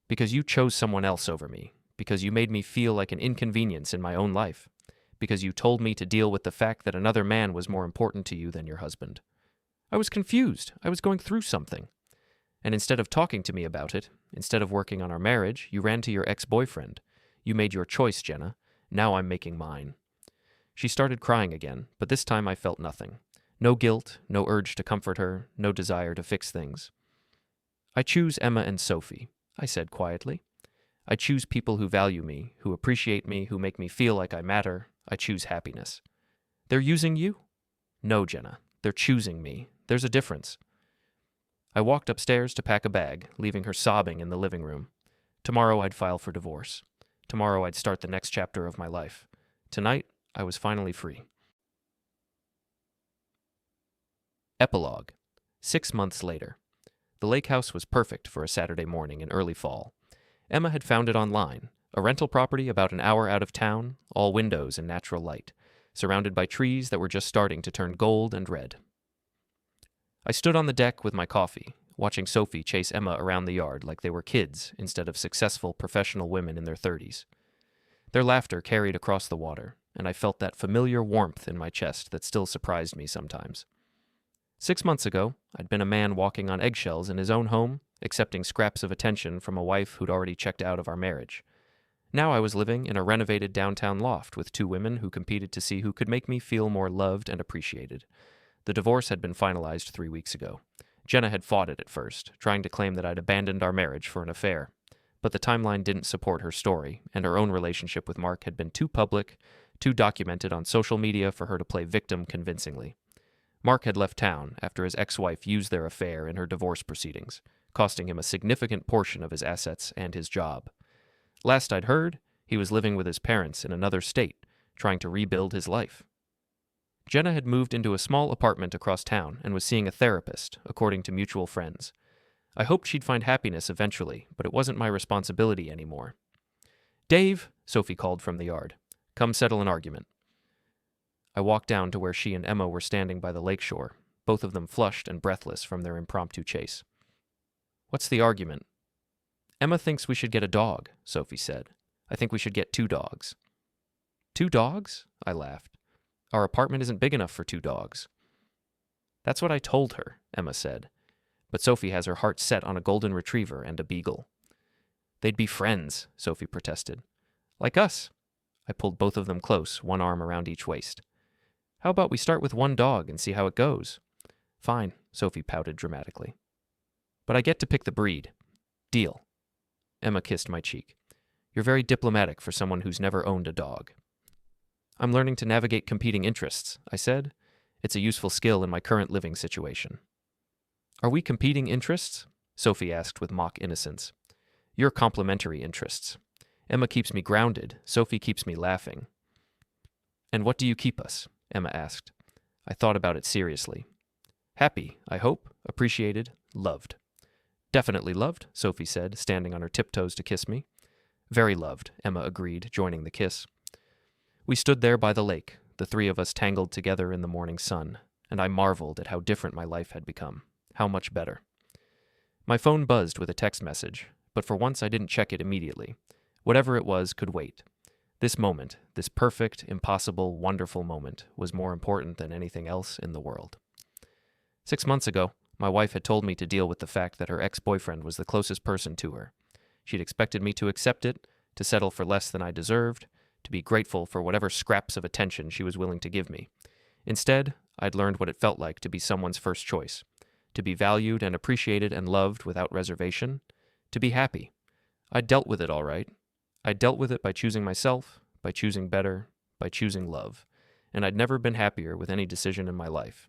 Because you chose someone else over me. Because you made me feel like an inconvenience in my own life. Because you told me to deal with the fact that another man was more important to you than your husband. I was confused. I was going through something. And instead of talking to me about it, instead of working on our marriage, you ran to your ex-boyfriend. You made your choice, Jenna. Now I'm making mine." She started crying again, but this time I felt nothing. No guilt, no urge to comfort her, no desire to fix things. "I choose Emma and Sophie," I said quietly. "I choose people who value me, who appreciate me, who make me feel like I matter. I choose happiness." "They're using you?" "No, Jenna. They're choosing me. There's a difference." I walked upstairs to pack a bag, leaving her sobbing in the living room. Tomorrow I'd file for divorce. Tomorrow I'd start the next chapter of my life. Tonight, I was finally free. Epilogue. 6 months later. The lake house was perfect for a Saturday morning in early fall. Emma had found it online, a rental property about an hour out of town, all windows and natural light, surrounded by trees that were just starting to turn gold and red. I stood on the deck with my coffee, watching Sophie chase Emma around the yard like they were kids instead of successful professional women in their 30s. Their laughter carried across the water, and I felt that familiar warmth in my chest that still surprised me sometimes. 6 months ago, I'd been a man walking on eggshells in his own home, accepting scraps of attention from a wife who'd already checked out of our marriage. Now I was living in a renovated downtown loft with 2 women who competed to see who could make me feel more loved and appreciated. The divorce had been finalized 3 weeks ago. Jenna had fought it at first, trying to claim that I'd abandoned our marriage for an affair. But the timeline didn't support her story, and her own relationship with Mark had been too public, too documented on social media for her to play victim convincingly. Mark had left town after his ex-wife used their affair in her divorce proceedings, costing him a significant portion of his assets and his job. Last I'd heard, he was living with his parents in another state, trying to rebuild his life. Jenna had moved into a small apartment across town and was seeing a therapist, according to mutual friends. I hoped she'd find happiness eventually, but it wasn't my responsibility anymore. "Dave," Sophie called from the yard. "Come settle an argument." I walked down to where she and Emma were standing by the lakeshore, both of them flushed and breathless from their impromptu chase. "What's the argument?" "Emma thinks we should get a dog," Sophie said. "I think we should get 2 dogs." "2 dogs?" I laughed. "Our apartment isn't big enough for 2 dogs." "That's what I told her," Emma said. But Sophie has her heart set on a golden retriever and a beagle. "They'd be friends," Sophie protested. "Like us." I pulled both of them close, one arm around each waist. "How about we start with 1 dog and see how it goes?" "Fine," Sophie pouted dramatically. "But I get to pick the breed." "Deal." Emma kissed my cheek. "You're very diplomatic for someone who's never owned a dog." "I'm learning to navigate competing interests," I said. "It's a useful skill in my current living situation." "Are we competing interests?" Sophie asked with mock innocence. "You're complementary interests. Emma keeps me grounded, Sophie keeps me laughing." "And what do you keep us?" Emma asked. I thought about it seriously. "Happy, I hope, appreciated, loved." "Definitely loved," Sophie said, standing on her tiptoes to kiss me. "Very loved," Emma agreed, joining the kiss. We stood there by the lake, the 3 of us tangled together in the morning sun, and I marveled at how different my life had become, how much better. My phone buzzed with a text message, but for once I didn't check it immediately. Whatever it was could wait. This moment, this perfect, impossible, wonderful moment, was more important than anything else in the world. 6 months ago, my wife had told me to deal with the fact that her ex-boyfriend was the closest person to her. She'd expected me to accept it, to settle for less than I deserved, to be grateful for whatever scraps of attention she was willing to give me. Instead, I'd learned what it felt like to be someone's first choice, to be valued and appreciated and loved without reservation, to be happy. I'd dealt with it all right. I dealt with it by choosing myself, by choosing better, by choosing love. and I'd never been happier with any decision in my life.